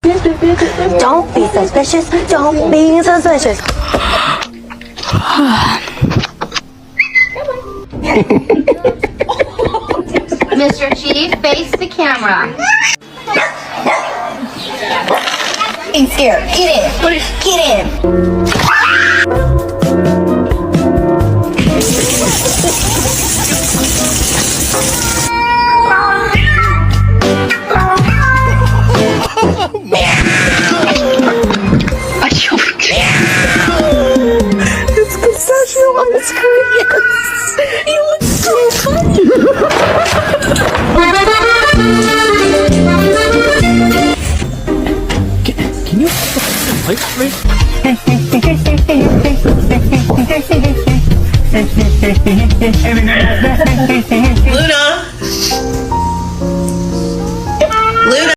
Don't be suspicious. Don't be suspicious. Mr. Chief, face the camera. Ain't scared. Get in. Get in. It's confessional on the screen. Yes. You look so funny. Can you wait for me? Luna,